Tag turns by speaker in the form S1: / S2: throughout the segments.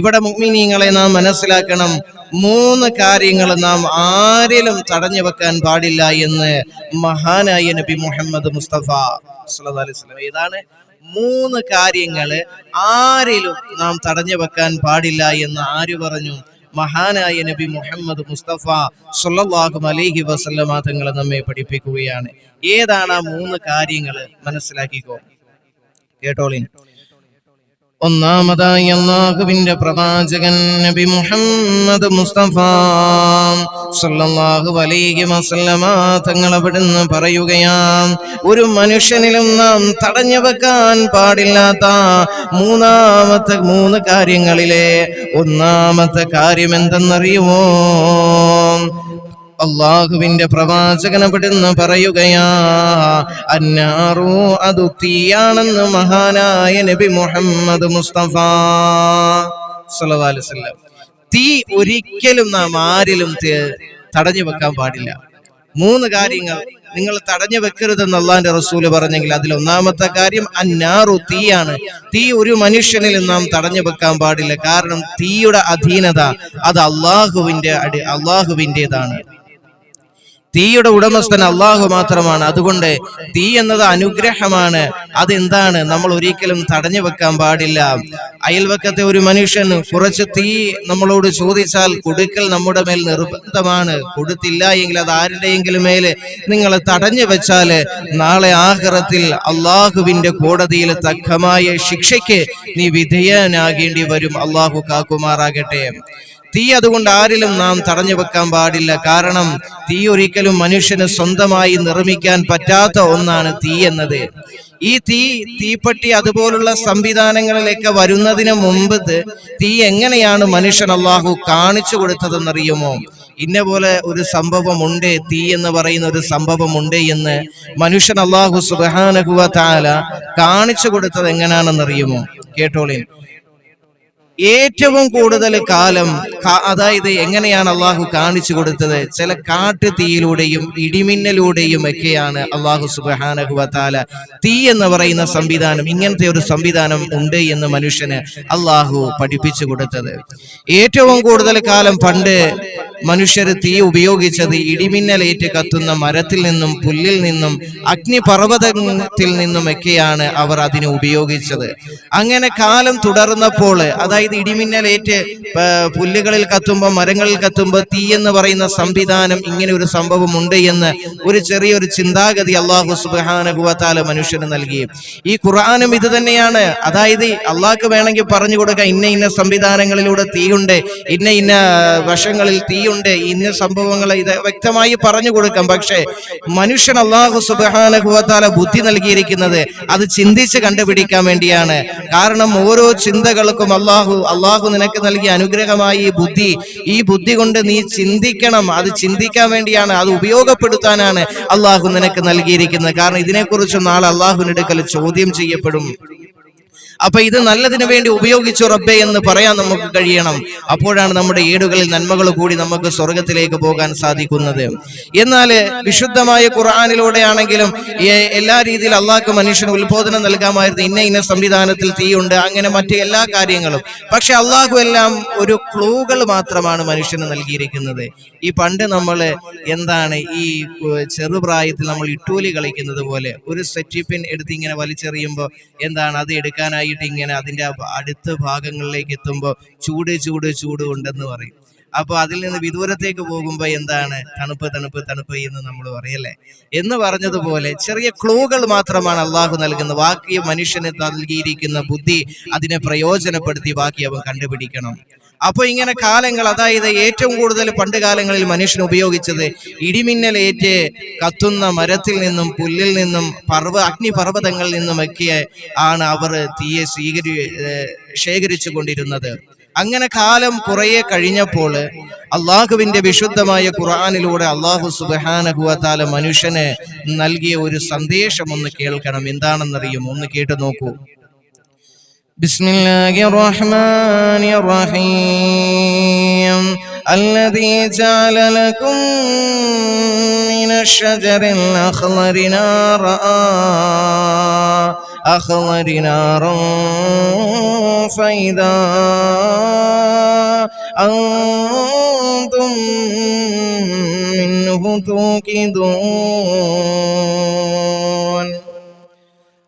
S1: ഇവിടെ മുഅ്മിനീങ്ങളെ നാം മനസ്സിലാക്കണം, 3 കാര്യങ്ങൾ നാം ആരിലും തടഞ്ഞു വെക്കാൻ പാടില്ല എന്ന് മഹാനായ നബി മുഹമ്മദ് മുസ്തഫ സ്വല്ലല്ലാഹു അലൈഹി വസല്ലം. ഏതാണ് 3 കാര്യങ്ങൾ ആരിലും നാം തടഞ്ഞു വെക്കാൻ പാടില്ല എന്ന് ആര് പറഞ്ഞു? മഹാനായ നബി മുഹമ്മദ് മുസ്തഫ സ്വല്ലല്ലാഹു അലൈഹി വസല്ലമ തങ്ങൾ നമ്മെ പഠിപ്പിക്കുകയാണ്. ഏതാണ് ആ 3 കാര്യങ്ങൾ? മനസ്സിലാക്കിക്കോ, കേട്ടോളിൻ. ഒന്നാമതായി അല്ലാഹുവിന്റെ പ്രവാചകൻ നബി മുഹമ്മദ് മുസ്തഫ സ്വല്ലല്ലാഹു അലൈഹി വസല്ലമ തങ്ങൾ അവിടുന്ന് പറയുകയാണ്, ഒരു മനുഷ്യനിലും നാം തടഞ്ഞു വെക്കാൻ പാടില്ലാത്ത 3 കാര്യങ്ങളിലെ ഒന്നാമത്തെ കാര്യം എന്തെന്നറിയുമോ? അല്ലാഹുവിന്റെ പ്രവാചകൻ അവിടുന്ന് പറയുകയാ, അന്നാറു, അത് തീയാണെന്ന് മഹാനായ നബി മുഹമ്മദ് മുസ്തഫ സ്വല്ലല്ലാഹു അലൈഹി വസല്ലം. തീ ഒരിക്കലും നാം ആരിലും തടഞ്ഞു വെക്കാൻ പാടില്ല. 3 കാര്യങ്ങൾ നിങ്ങൾ തടഞ്ഞു വെക്കരുതെന്ന് അള്ളാന്റെ റസൂല് പറഞ്ഞെങ്കിൽ അതിൽ ഒന്നാമത്തെ കാര്യം അന്നാറു, തീയാണ്. തീ ഒരു മനുഷ്യനിലും നാം തടഞ്ഞു വെക്കാൻ പാടില്ല. കാരണം തീയുടെ അധീനത അത് അള്ളാഹുവിൻ്റെതാണ്. തീയുടെ ഉടമസ്ഥൻ അള്ളാഹു മാത്രമാണ്. അതുകൊണ്ട് തീ എന്നത് അനുഗ്രഹമാണ്. അതെന്താണ്? നമ്മൾ ഒരിക്കലും തടഞ്ഞു വെക്കാൻ പാടില്ല. അയൽവക്കത്തെ ഒരു മനുഷ്യൻ കുറച്ച് തീ നമ്മളോട് ചോദിച്ചാൽ കൊടുക്കൽ നമ്മുടെ മേൽ നിർബന്ധമാണ്. കൊടുത്തില്ല എങ്കിൽ അത് ആരുടെയെങ്കിലും മേല് നിങ്ങൾ തടഞ്ഞു വെച്ചാല് നാളെ ആഖിറത്തിൽ അള്ളാഹുവിന്റെ കോടതിയിൽ തക്കമായ ശിക്ഷയ്ക്ക് നീ വിധേയനാകേണ്ടി വരും. അള്ളാഹു കാക്കുമാറാകട്ടെ. തീ അതുകൊണ്ട് ആരിലും നാം തടഞ്ഞു വെക്കാൻ പാടില്ല. കാരണം തീ ഒരിക്കലും മനുഷ്യന് സ്വന്തമായി നിർമ്മിക്കാൻ പറ്റാത്ത ഒന്നാണ് തീ എന്നത്. ഈ തീപ്പെട്ടി അതുപോലുള്ള സംവിധാനങ്ങളിലേക്ക് വരുന്നതിന് മുമ്പ് തീ എങ്ങനെയാണ് മനുഷ്യൻ അള്ളാഹു കാണിച്ചു കൊടുത്തതെന്നറിയുമോ? ഇന്ന പോലെ ഒരു സംഭവമുണ്ട്, തീ എന്ന് പറയുന്ന ഒരു സംഭവമുണ്ട് എന്ന് മനുഷ്യൻ അള്ളാഹു സുബ്ഹാനഹു വ തആല കാണിച്ചു കൊടുത്തത് എങ്ങനെയാണെന്നറിയുമോ? കേട്ടോളിൻ. ഏറ്റവും കൂടുതൽ കാലം അതായത് എങ്ങനെയാണ് അള്ളാഹു കാണിച്ചു കൊടുത്തത്? ചില കാട്ടുതീയിലൂടെയും ഇടിമിന്നലൂടെയും ഒക്കെയാണ് അള്ളാഹു സുബ്ഹാനഹു വ തആല തീ എന്ന് പറയുന്ന സംവിധാനം, ഇങ്ങനത്തെ ഒരു സംവിധാനം ഉണ്ട് എന്ന് മനുഷ്യന് അള്ളാഹു പഠിപ്പിച്ചു കൊടുത്തത്. ഏറ്റവും കൂടുതൽ കാലം പണ്ട് മനുഷ്യർ തീ ഉപയോഗിച്ചത് ഇടിമിന്നലേറ്റ് കത്തുന്ന മരത്തിൽ നിന്നും പുല്ലിൽ നിന്നും അഗ്നിപർവ്വതത്തിൽ നിന്നും ഒക്കെയാണ് അവർ അതിനെ ഉപയോഗിച്ചത്. അങ്ങനെ കാലം തുടർന്നപ്പോൾ, അതായത് ഇടിമിന്നലേറ്റ് പുല്ലുകളിൽ കത്തുമ്പോൾ, മരങ്ങളിൽ കത്തുമ്പോൾ തീ എന്ന് പറയുന്ന സംവിധാനം, ഇങ്ങനെ ഒരു സംഭവം ഉണ്ട് എന്ന് ഒരു ചെറിയൊരു ചിന്താഗതി അല്ലാഹു സുബ്ഹാനഹു വ തആല മനുഷ്യന് നൽകി. ഈ ഖുർആനും ഇത് തന്നെയാണ്. അതായത് അള്ളാഹ്ക്ക് വേണമെങ്കിൽ പറഞ്ഞു കൊടുക്കാം, ഇന്ന ഇന്ന സംവിധാനങ്ങളിലൂടെ തീയുണ്ട്, ഇന്ന വശങ്ങളിൽ തീയുണ്ട്, ഇന്ന സംഭവങ്ങൾ ഇത് വ്യക്തമായി പറഞ്ഞു കൊടുക്കാം. പക്ഷേ മനുഷ്യൻ അല്ലാഹു സുബ്ഹാനഹു വ തആല ബുദ്ധി നൽകിയിരിക്കുന്നത് അത് ചിന്തിച്ച് കണ്ടുപിടിക്കാൻ വേണ്ടിയാണ്. കാരണം ഓരോ ചിന്തകൾക്കും അള്ളാഹു നിനക്ക് നൽകിയ അനുഗ്രഹമായി ഈ ബുദ്ധി കൊണ്ട് നീ ചിന്തിക്കണം. അത് ചിന്തിക്കാൻ വേണ്ടിയാണ്, അത് ഉപയോഗപ്പെടുത്താനാണ് അള്ളാഹു നിനക്ക് നൽകിയിരിക്കുന്നത്. കാരണം ഇതിനെക്കുറിച്ച് നാളെ അള്ളാഹുവിന്റെ അടുക്കൽ ചോദ്യം ചെയ്യപ്പെടും. അപ്പൊ ഇത് നല്ലതിനു വേണ്ടി ഉപയോഗിച്ചു റബ്ബേ എന്ന് പറയാൻ നമുക്ക് കഴിയണം. അപ്പോഴാണ് നമ്മുടെ ഏടുകളിൽ നന്മകൾ കൂടി നമുക്ക് സ്വർഗത്തിലേക്ക് പോകാൻ സാധിക്കുന്നത്. എന്നാൽ വിശുദ്ധമായ ഖുർആനിലൂടെ ആണെങ്കിലും എല്ലാ രീതിയിൽ അള്ളാഹ്ക്ക് മനുഷ്യന് ഉത്ബോധനം നൽകാമായിരുന്നു. ഇന്ന സംവിധാനത്തിൽ തീയുണ്ട്, അങ്ങനെ മറ്റു എല്ലാ കാര്യങ്ങളും. പക്ഷെ അള്ളാഹു എല്ലാം ഒരു ക്ലൂകൾ മാത്രമാണ് മനുഷ്യന് നൽകിയിരിക്കുന്നത്. ഈ പണ്ട് നമ്മൾ ഈ ചെറുപ്രായത്തിൽ നമ്മൾ ഇട്ടൂലി കളിക്കുന്നത് പോലെ ഒരു സെറ്റിപ്പിൻ എടുത്ത് ഇങ്ങനെ വലിച്ചെറിയുമ്പോൾ അത് എടുക്കാനായി ഇങ്ങനെ അതിന്റെ അടുത്ത ഭാഗങ്ങളിലേക്ക് എത്തുമ്പോൾ ചൂട് ഉണ്ടെന്ന് പറയും. അപ്പൊ അതിൽ നിന്ന് വിദൂരത്തേക്ക് പോകുമ്പോ തണുപ്പ് എന്ന് നമ്മൾ പറയല്ലേ എന്ന് പറഞ്ഞതുപോലെ ചെറിയ ക്ലൂകൾ മാത്രമാണ് അള്ളാഹു നൽകുന്നത്. ബാക്കി മനുഷ്യന് നൽകിയിരിക്കുന്ന ബുദ്ധി അതിനെ പ്രയോജനപ്പെടുത്തി ബാക്കി അവൻ കണ്ടുപിടിക്കണം. അപ്പൊ ഇങ്ങനെ കാലങ്ങൾ, അതായത് ഏറ്റവും കൂടുതൽ പണ്ട് കാലങ്ങളിൽ മനുഷ്യൻ ഉപയോഗിച്ചത് ഇടിമിന്നലേറ്റ് കത്തുന്ന മരത്തിൽ നിന്നും പുല്ലിൽ നിന്നും അഗ്നിപർവ്വതങ്ങളിൽ നിന്നുമൊക്കെ ആണ് അവർ തീയെ ശേഖരിച്ചു കൊണ്ടിരുന്നത്. അങ്ങനെ കാലം കുറെ കഴിഞ്ഞപ്പോൾ അള്ളാഹുവിന്റെ വിശുദ്ധമായ ഖുർആനിലൂടെ അള്ളാഹു സുബ്ഹാനഹു വ തആല മനുഷ്യന് നൽകിയ ഒരു സന്ദേശം ഒന്ന് കേൾക്കണം. എന്താണെന്നറിയും? ഒന്ന് കേട്ടു നോക്കൂ. ബിസ്മില്ലാഹിർ റഹ്മാനിർ റഹീം. الذي جعل لكم من الشجر الأخضر نارا الأخضر نارا فإذا أنتم منه توقدون.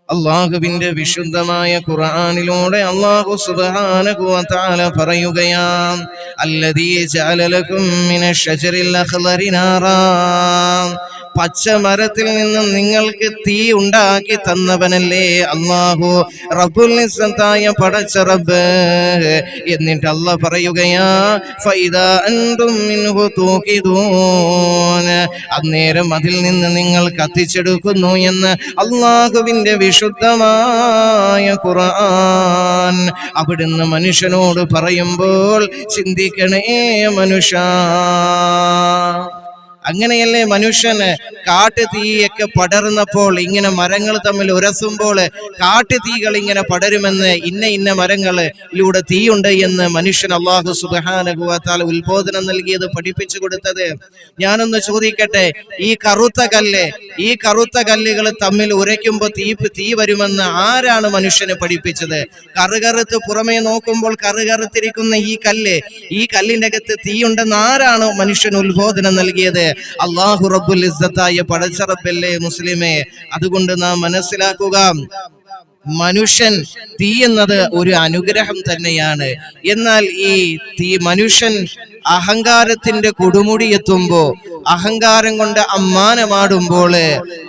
S1: അള്ളാഹുവിന്റെ വിശുദ്ധമായ ഖുർആനിലൂടെ അല്ലാഹു സുബ്ഹാനഹു വ തആല പറയുകയാം, അല്ലദീ ജഅല ലക്കും മിനശ് ശജറിൽ അഖ്ളരി നാറാ, പച്ച മരത്തിൽ നിന്നും നിങ്ങൾക്ക് തീ ഉണ്ടാക്കി തന്നവനല്ലേ അല്ലാഹു റബ്ബുൽ ഇസ്സത്തായ പടച്ച റബ്ബ്. എന്നിട്ട് അല്ലാഹ് പറയുകയാ, ഫൈദാ അൻതും മിൻഹു തൂഖിദൂൻ, അന്നേരം അതിൽ നിന്ന് നിങ്ങൾ കത്തിച്ചെടുക്കുന്നു എന്ന് അല്ലാഹുവിന്റെ വിശുദ്ധമായ ഖുർആൻ അവിടുന്ന് മനുഷ്യനോട് പറയുമ്പോൾ ചിന്തിക്കണേ മനുഷ്യ. അങ്ങനെയല്ലേ മനുഷ്യന് കാട്ടുതീയൊക്കെ പടർന്നപ്പോൾ, ഇങ്ങനെ മരങ്ങൾ തമ്മിൽ ഉരസുമ്പോൾ കാട്ടുതീകൾ ഇങ്ങനെ പടരുമെന്ന്, ഇന്ന മരങ്ങളിലൂടെ തീയുണ്ട് എന്ന് മനുഷ്യൻ അല്ലാഹു സുബ്ഹാനഹു വ തആല ഉത്ബോധനം നൽകിയത്, പഠിപ്പിച്ചു കൊടുത്തത്. ഞാനൊന്ന് ചോദിക്കട്ടെ, ഈ കറുത്ത കല്ലുകൾ തമ്മിൽ ഉരയ്ക്കുമ്പോൾ തീ വരുമെന്ന് ആരാണ് മനുഷ്യന് പഠിപ്പിച്ചത്? കറുകറുത്ത് പുറമേ നോക്കുമ്പോൾ കറുകറുത്തിരിക്കുന്ന ഈ കല്ലിന്റെ അകത്ത് തീയുണ്ടെന്ന് ആരാണ് മനുഷ്യന് ഉത്ബോധനം നൽകിയത്? അല്ലാഹു റബ്ബുൽ ഇസ്സത്തായ പടച്ച റബ്ബല്ലേ മുസ്ലിമേ. അതുകൊണ്ട് നാം മനസ്സിലാക്കുക, മനുഷ്യൻ തീ എന്നത് ഒരു അനുഗ്രഹം തന്നെയാണ്. എന്നാൽ ഈ തീ മനുഷ്യൻ അഹങ്കാരത്തിന്റെ കൊടുമുടി എത്തുമ്പോ, അഹങ്കാരം കൊണ്ട് അമ്മാനമാടുമ്പോൾ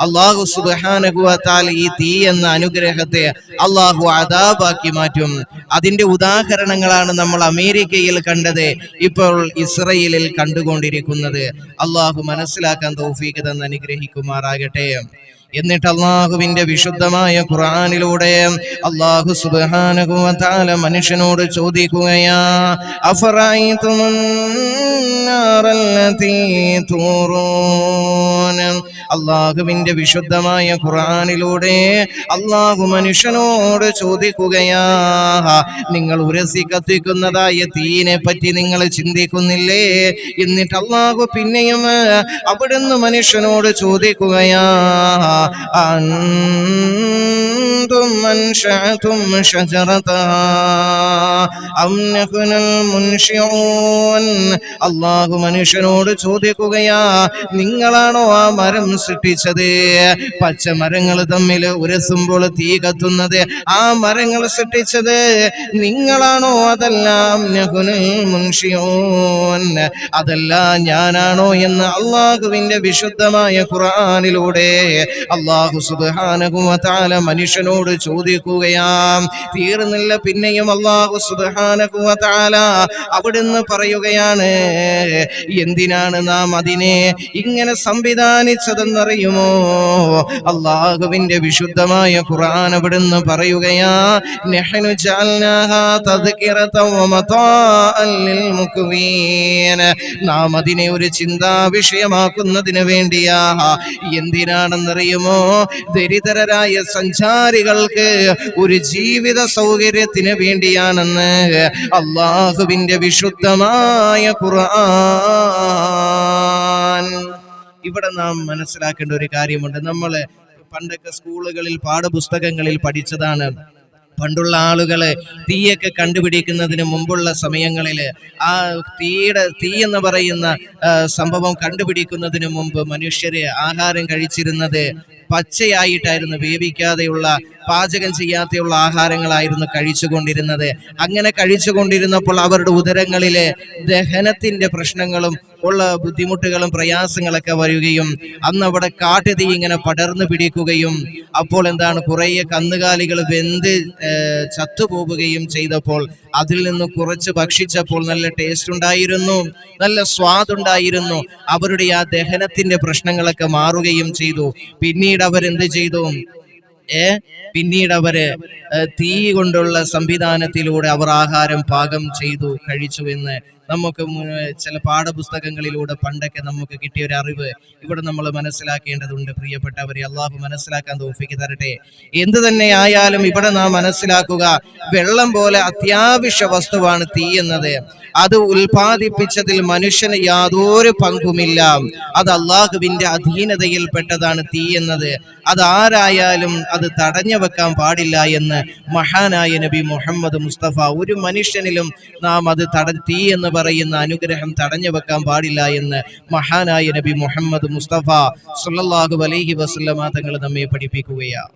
S1: അല്ലാഹു സുബ്ഹാനഹു വ തആല ഈ തീ എന്ന അനുഗ്രഹത്തെ അല്ലാഹു അദാബാക്കി മാറ്റും. അതിന്റെ ഉദാഹരണങ്ങളാണ് നമ്മൾ അമേരിക്കയിൽ കണ്ടത്, ഇപ്പോൾ ഇസ്രയേലിൽ കണ്ടുകൊണ്ടിരിക്കുന്നത്. അല്ലാഹു മനസ്സിലാക്കാൻ തൗഫീഖ് തന്ന് അനുഗ്രഹിക്കുമാറാകട്ടെ. എന്നിട്ട് അല്ലാഹുവിന്റെ വിശുദ്ധമായ ഖുർആനിലൂടെ അല്ലാഹു സുബ്ഹാനഹു വ തആല മനുഷ്യനോട് ചോദിക്കുകയാ, അഫറഅയ്തുമുൻ നാറല്ലതീ തൂറൂൻ. അല്ലാഹുവിന്റെ വിശുദ്ധമായ ഖുർആനിലൂടെ അല്ലാഹു മനുഷ്യനോട് ചോദിക്കുകയാ, നിങ്ങൾ ഉരസി കത്തിക്കുന്നതായ തീയിനെ പറ്റി നിങ്ങൾ ചിന്തിക്കുന്നില്ലേ? എന്നിട്ട് അല്ലാഹു പിന്നെയും അവിടുന്ന് മനുഷ്യനോട് ചോദിക്കുകയാ, أأنتم أنشأتم شجرتها أم نحن المنشئون. അല്ലാഹു മനുഷ്യനോട് ചോദിക്കുകയാ, നിങ്ങളാണോ ആ മരം സൃഷ്ടിച്ചത്? പച്ചമരങ്ങൾ തമ്മിൽ ഉരസുമ്പോൾ തീ കത്തുന്നത് ആ മരങ്ങൾ സൃഷ്ടിച്ചത് നിങ്ങളാണോ? അതെല്ലാം നഹ്നുൽ മുൻഷിഊൻ, അതല്ല ഞാനാണോ എന്ന് അല്ലാഹുവിന്റെ വിശുദ്ധമായ ഖുർആനിലൂടെ അല്ലാഹു സുബ്ഹാനഹു വ തആല മനുഷ്യനോട് ചോദിക്കുകയാം. തീർന്നില്ല, പിന്നെയും അല്ലാഹു സുബ്ഹാനഹു വ തആല അവിടുന്ന് പറയുകയാണ്, എന്തിനാണ് നാം അതിനെ ഇങ്ങനെ സംവിധാനിച്ചതെന്നറിയുമോ? അല്ലാഹുവിന്റെ വിശുദ്ധമായ ഖുർആൻ അവിടുന്ന് പറയുകയാ, നഹ്നു ജഅൽനാഹാ തദ്കിറതൻ വ മതാഅൻ ലിൽ മുഖ്വീൻ, നാം അതിനെ ഒരു ചിന്താ വിഷയമാക്കുന്നതിന് വേണ്ടിയാ. എന്തിനാണെന്നറിയുമോ? ദരിദ്രരായ സഞ്ചാരികൾക്ക് ഒരു ജീവിത സൗകര്യത്തിന് വേണ്ടിയാണെന്ന് അല്ലാഹുവിന്റെ വിശുദ്ധമായ ഖുർആൻ. ഇവിടെ നാം മനസ്സിലാക്കേണ്ട ഒരു കാര്യമുണ്ട്. നമ്മൾ പണ്ടൊക്കെ സ്കൂളുകളിൽ പാഠപുസ്തകങ്ങളിൽ പഠിച്ചതാണ്. പണ്ടുള്ള ആളുകള് തീയൊക്കെ കണ്ടുപിടിക്കുന്നതിന് മുമ്പുള്ള സമയങ്ങളില് ആ തീ എന്ന് പറയുന്ന സംഭവം കണ്ടുപിടിക്കുന്നതിന് മുമ്പ് മനുഷ്യര് ആഹാരം കഴിച്ചിരുന്നത് പച്ചയായിട്ടായിരുന്നു, വേവിക്കാതെയുള്ള, പാചകം ചെയ്യാതെയുള്ള ആഹാരങ്ങളായിരുന്നു കഴിച്ചുകൊണ്ടിരുന്നത്. അങ്ങനെ കഴിച്ചുകൊണ്ടിരുന്നപ്പോൾ അവരുടെ ഉദരങ്ങളിലെ ദഹനത്തിന്റെ പ്രശ്നങ്ങളും ഉള്ള ബുദ്ധിമുട്ടുകളും പ്രയാസങ്ങളൊക്കെ വരികയും അന്ന് അവിടെ കാട്ടുതീ ഇങ്ങനെ പടർന്നു പിടിക്കുകയും അപ്പോൾ എന്താണ്, കുറേ കന്നുകാലികൾ വെന്ത് ചത്തുപോവുകയും ചെയ്തപ്പോൾ അതിൽ നിന്ന് കുറച്ച് ഭക്ഷിച്ചപ്പോൾ നല്ല ടേസ്റ്റ് ഉണ്ടായിരുന്നു, നല്ല സ്വാദുണ്ടായിരുന്നു. അവരുടെ ആ ദഹനത്തിന്റെ പ്രശ്നങ്ങളൊക്കെ മാറുകയും ചെയ്തു. പിന്നീട് അവരെന്ത് ചെയ്തു? പിന്നീട് അവര് തീ കൊണ്ടുള്ള സംവിധാനത്തിലൂടെ അവർ ആഹാരം പാകം ചെയ്തു കഴിച്ചു എന്ന് നമുക്ക് ചില പാഠപുസ്തകങ്ങളിലൂടെ പണ്ടൊക്കെ നമുക്ക് കിട്ടിയ ഒരു അറിവ് ഇവിടെ നമ്മൾ മനസ്സിലാക്കേണ്ടതുണ്ട്. പ്രിയപ്പെട്ടവരെ, അള്ളാഹു മനസ്സിലാക്കാൻ തൗഫീഖ് തരട്ടെ. എന്ത് തന്നെ ആയാലും ഇവിടെ നാം മനസ്സിലാക്കുക, വെള്ളം പോലെ അത്യാവശ്യ വസ്തുവാണ് തീ എന്നത്. അത് ഉൽപാദിപ്പിച്ചതിൽ മനുഷ്യന് യാതൊരു പങ്കുമില്ല. അത് അള്ളാഹുവിന്റെ അധീനതയിൽപ്പെട്ടതാണ് തീ എന്നത്. അത് ആരായാലും അത് തടഞ്ഞു വെക്കാൻ പാടില്ല എന്ന് മഹാനായ നബി മുഹമ്മദ് മുസ്തഫ. ഒരു മനുഷ്യനിലും നാം അത് തീ എന്ന് പറയുന്ന അനുഗ്രഹം തടഞ്ഞു വെക്കാൻ പാടില്ല എന്ന് മഹാനായ നബി മുഹമ്മദ് മുസ്തഫ സ്വല്ലല്ലാഹു അലൈഹി വസല്ലമ തങ്ങൾ നമ്മെ പഠിപ്പിക്കുകയാണ്.